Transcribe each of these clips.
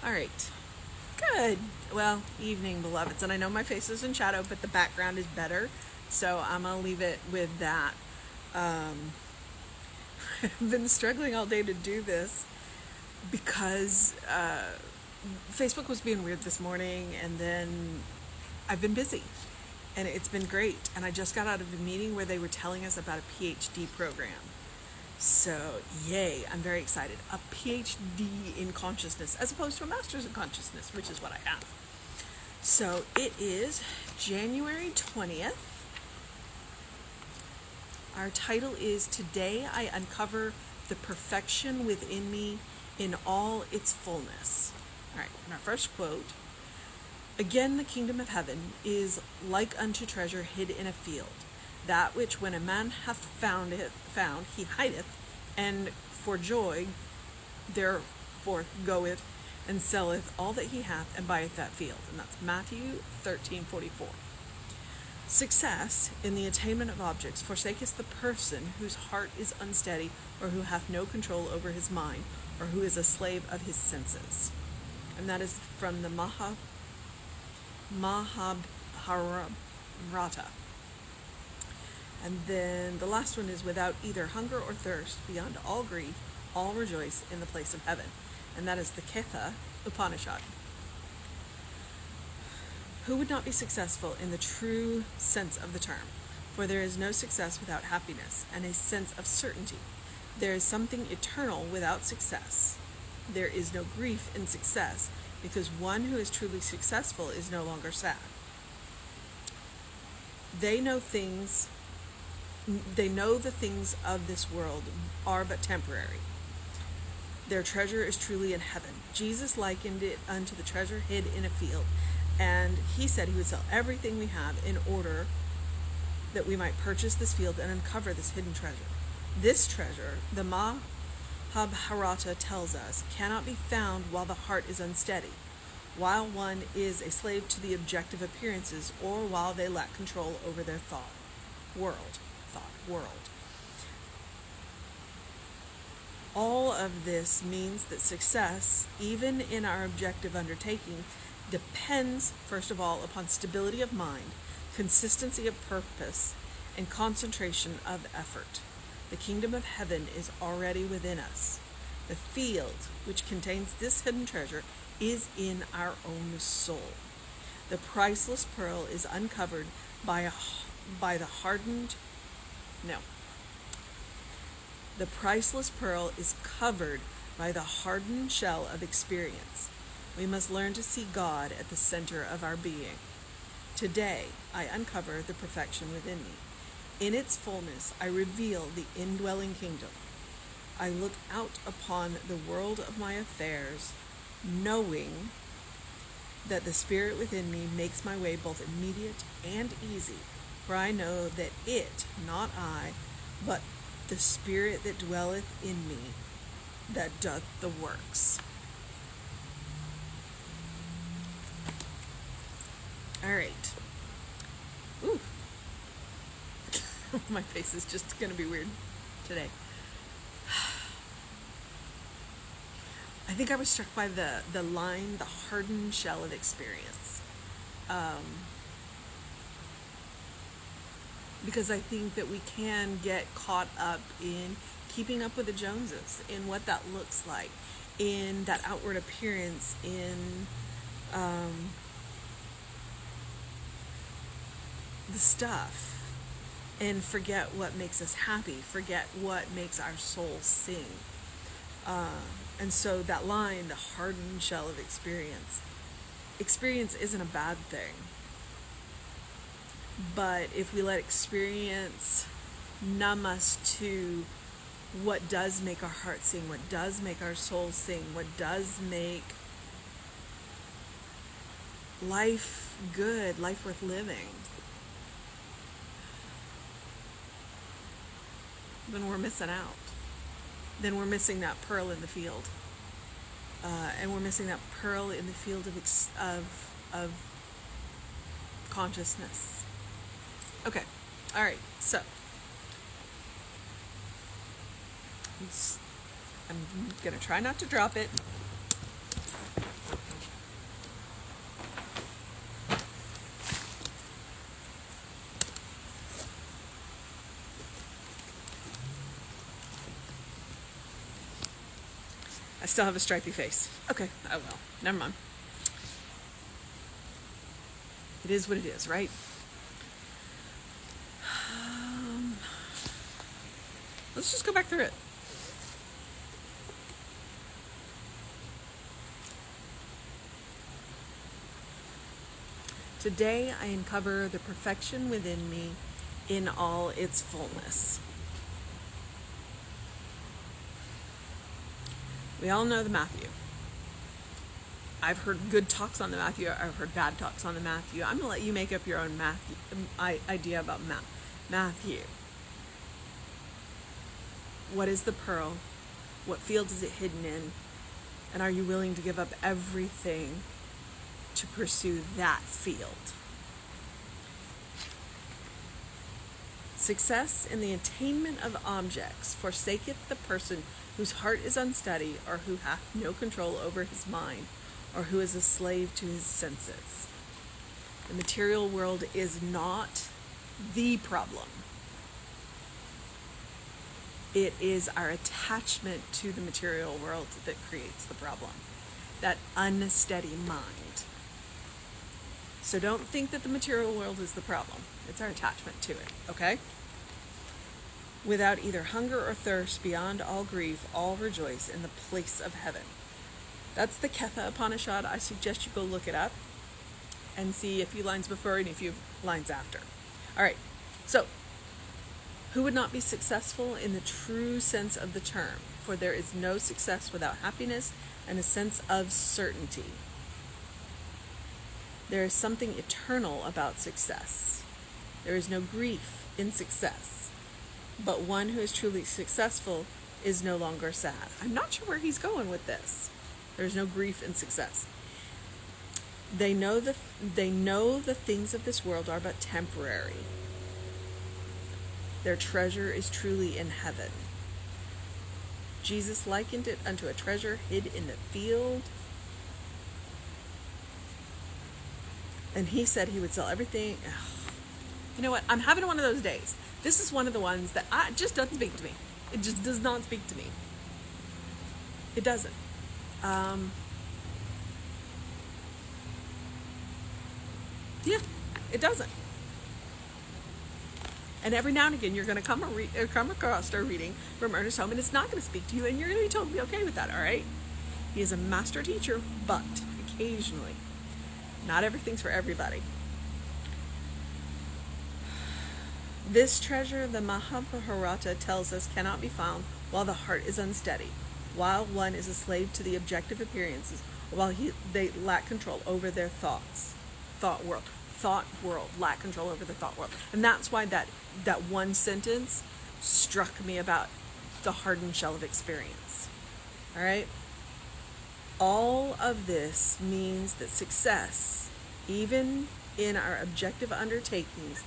All right. Good. Well, evening, beloveds. And I know my face is in shadow, but the background is better. So I'm going to leave it with that. I've been struggling all day to do this because Facebook was being weird this morning, and then I've been busy. And it's been great. And I just got out of a meeting where they were telling us about a PhD program. So, yay, I'm very excited. A PhD in consciousness as opposed to a master's in consciousness, which is what I have. So, it is January 20th. Our title is Today I Uncover the Perfection Within Me in All Its Fullness. All right, and our first quote. Again, the kingdom of heaven is like unto treasure hid in a field. That which when a man hath found, he hideth, and for joy therefore goeth and selleth all that he hath, and buyeth that field. And that's Matthew 13:44. Success in the attainment of objects forsaketh the person whose heart is unsteady, or who hath no control over his mind, or who is a slave of his senses. And that is from the Mahabharata. And then the last one is without either hunger or thirst, beyond all grief, all rejoice in the place of heaven. And that is the Ketha Upanishad. Who would not be successful in the true sense of the term? For there is no success without happiness and a sense of certainty. There is something eternal without success. There is no grief in success, because one who is truly successful is no longer sad. They know the things of this world are but temporary. Their treasure is truly in heaven. Jesus likened it unto the treasure hid in a field, and he said he would sell everything we have in order that we might purchase this field and uncover this hidden treasure. This treasure, the Mahabharata tells us, cannot be found while the heart is unsteady, while one is a slave to the objective appearances, or while they lack control over their world. All of this means that success, even in our objective undertaking, depends, first of all, upon stability of mind, consistency of purpose, and concentration of effort. The kingdom of heaven is already within us. The field which contains this hidden treasure is in our own soul. The priceless pearl is uncovered by the priceless pearl is covered by the hardened shell of experience. We must learn to see God at the center of our being. Today, I uncover the perfection within me. In its fullness, I reveal the indwelling kingdom. I look out upon the world of my affairs, knowing that the spirit within me makes my way both immediate and easy, for I know that it, not I, but the spirit that dwelleth in me, that doth the works. All right. Ooh. My face is just going to be weird today. I think I was struck by the line, the hardened shell of experience. Because I think that we can get caught up in keeping up with the Joneses, in what that looks like, in that outward appearance, in the stuff, and forget what makes us happy, forget what makes our soul sing. And so that line, the hardened shell of experience isn't a bad thing. But if we let experience numb us to what does make our heart sing, what does make our soul sing, what does make life good, life worth living, then we're missing out. Then we're missing that pearl in the field. And we're missing that pearl in the field of consciousness. Okay, all right, so I'm going to try not to drop it. still have a stripy face. Okay, oh well, never mind. It is what it is, right? Let's just go back through it. Today I uncover the perfection within me in all its fullness. We all know the Matthew. I've heard good talks on the Matthew. I've heard bad talks on the Matthew. I'm going to let you make up your own idea about Matthew. What is the pearl? What field is it hidden in? And are you willing to give up everything to pursue that field? Success in the attainment of objects forsaketh the person whose heart is unsteady, or who hath no control over his mind, or who is a slave to his senses. The material world is not the problem. It is our attachment to the material world that creates the problem. That unsteady mind. So don't think that the material world is the problem. It's our attachment to it, okay? Without either hunger or thirst, beyond all grief, all rejoice in the place of heaven. That's the Ketha Upanishad. I suggest you go look it up and see a few lines before and a few lines after. All right, so who would not be successful in the true sense of the term? For there is no success without happiness and a sense of certainty. There is something eternal about success. There is no grief in success. But one who is truly successful is no longer sad. I'm not sure where he's going with this. There's no grief in success. They know the things of this world are but temporary. Their treasure is truly in heaven. Jesus likened it unto a treasure hid in the field. And he said he would sell everything. You know what? I'm having one of those days. This is one of the ones that just doesn't speak to me. It just does not speak to me. It doesn't. Yeah, it doesn't. And every now and again, you're going to come across a reading from Ernest Holmes, and it's not going to speak to you, and you're going to be totally okay with that, all right? He is a master teacher, but occasionally. Not everything's for everybody. This treasure, the Mahabharata tells us, cannot be found while the heart is unsteady, while one is a slave to the objective appearances, while they lack control over their thought world, lack control over the thought world. And that's why that one sentence struck me about the hardened shell of experience. All right? All of this means that success, even in our objective undertakings,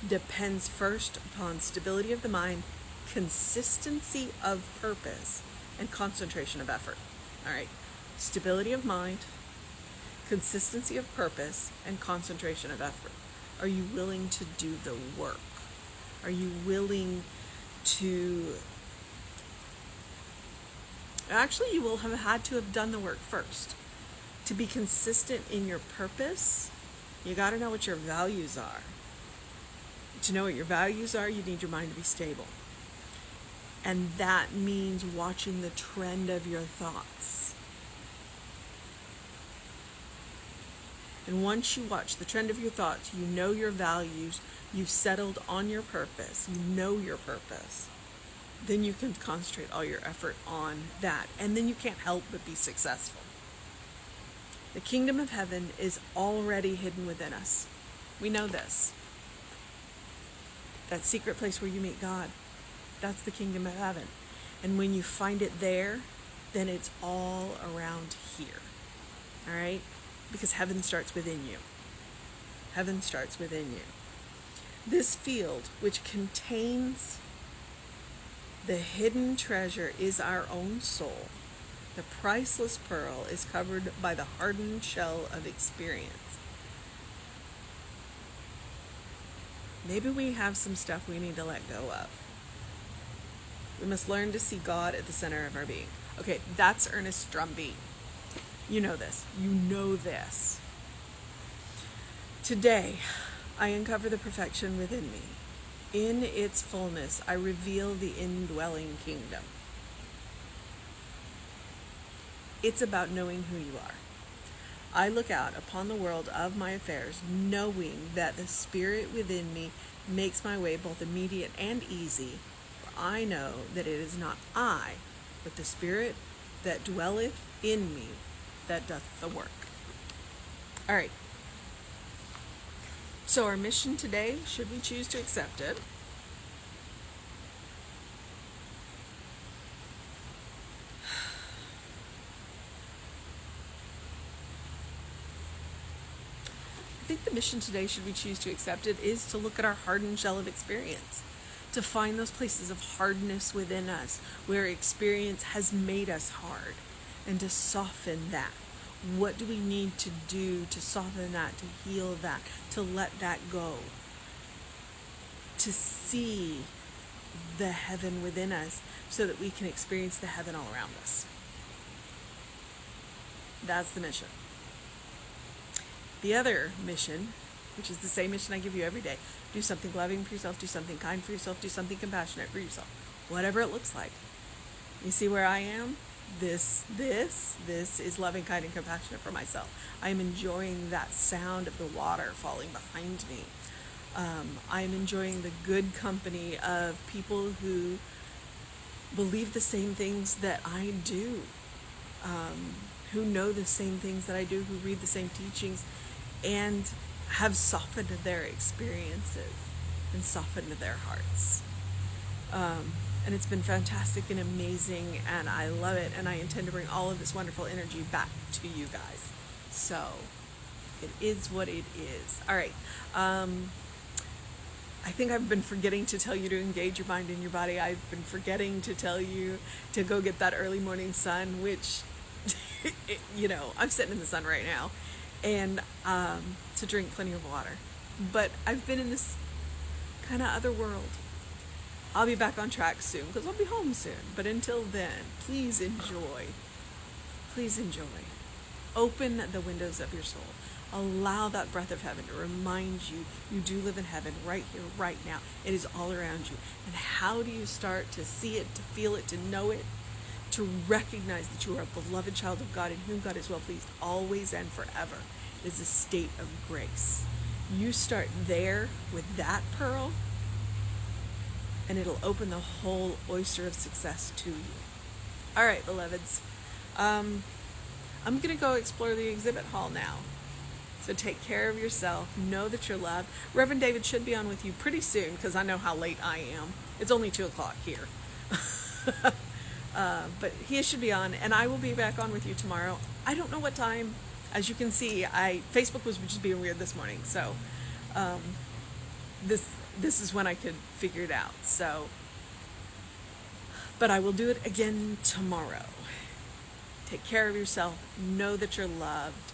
depends first upon stability of the mind, consistency of purpose, and concentration of effort. All right, stability of mind, consistency of purpose, and concentration of effort. Are you willing to do the work? Are you willing to... Actually, you will have had to have done the work first. To be consistent in your purpose, you got to know what your values are. To know what your values are, you need your mind to be stable. And that means watching the trend of your thoughts. And once you watch the trend of your thoughts, you know your values, you've settled on your purpose, you know your purpose, then you can concentrate all your effort on that. And then you can't help but be successful. The kingdom of heaven is already hidden within us. We know this. That secret place where you meet God, that's the kingdom of heaven. And when you find it there, then it's all around here. All right? Because heaven starts within you. Heaven starts within you. This field, which contains the hidden treasure, is our own soul. The priceless pearl is covered by the hardened shell of experience. Maybe we have some stuff we need to let go of. We must learn to see God at the center of our being. Okay, that's Ernest Drumbeat. You know this. You know this. Today, I uncover the perfection within me. In its fullness, I reveal the indwelling kingdom. It's about knowing who you are. I look out upon the world of my affairs, knowing that the spirit within me makes my way both immediate and easy. For I know that it is not I, but the spirit that dwelleth in me that doth the work. All right. So our mission today, should we choose to accept it, I think the mission today, should we choose to accept it, is to look at our hardened shell of experience, to find those places of hardness within us where experience has made us hard, and to soften that. What do we need to do to soften that, to heal that, to let that go? To see the heaven within us so that we can experience the heaven all around us. That's the mission. The other mission, which is the same mission I give you every day, do something loving for yourself, do something kind for yourself, do something compassionate for yourself, whatever it looks like. You see where I am? This is loving, kind, and compassionate for myself. I am enjoying that sound of the water falling behind me. I am enjoying the good company of people who believe the same things that I do, who know the same things that I do, who read the same teachings, and have softened their experiences and softened their hearts. And it's been fantastic and amazing, and I love it, and I intend to bring all of this wonderful energy back to you guys. So it is what it is. All right. I think I've been forgetting to tell you to engage your mind and your body. I've been forgetting to tell you to go get that early morning sun, which, I'm sitting in the sun right now, and to drink plenty of water. But I've been in this kind of other world. I'll be back on track soon because I'll be home soon. But until then, please enjoy. Please enjoy. Open the windows of your soul. Allow that breath of heaven to remind you you do live in heaven right here, right now. It is all around you. And how do you start to see it, to feel it, to know it, to recognize that you are a beloved child of God in whom God is well pleased always and forever? It is a state of grace. You start there with that pearl, and it'll open the whole oyster of success to you. All right, beloveds. I'm going to go explore the exhibit hall now. So take care of yourself. Know that you're loved. Reverend David should be on with you pretty soon because I know how late I am. It's only 2 o'clock here. But he should be on, and I will be back on with you tomorrow. I don't know what time. As you can see, Facebook was just being weird this morning. So this is when I could figure it out. So, but I will do it again tomorrow. Take care of yourself. Know that you're loved.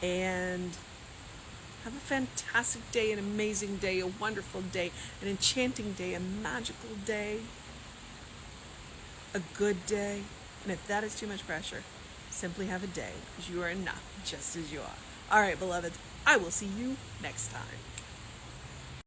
And have a fantastic day, an amazing day, a wonderful day, an enchanting day, a magical day, a good day. And if that is too much pressure, simply have a day because you are enough just as you are. All right, beloveds, I will see you next time.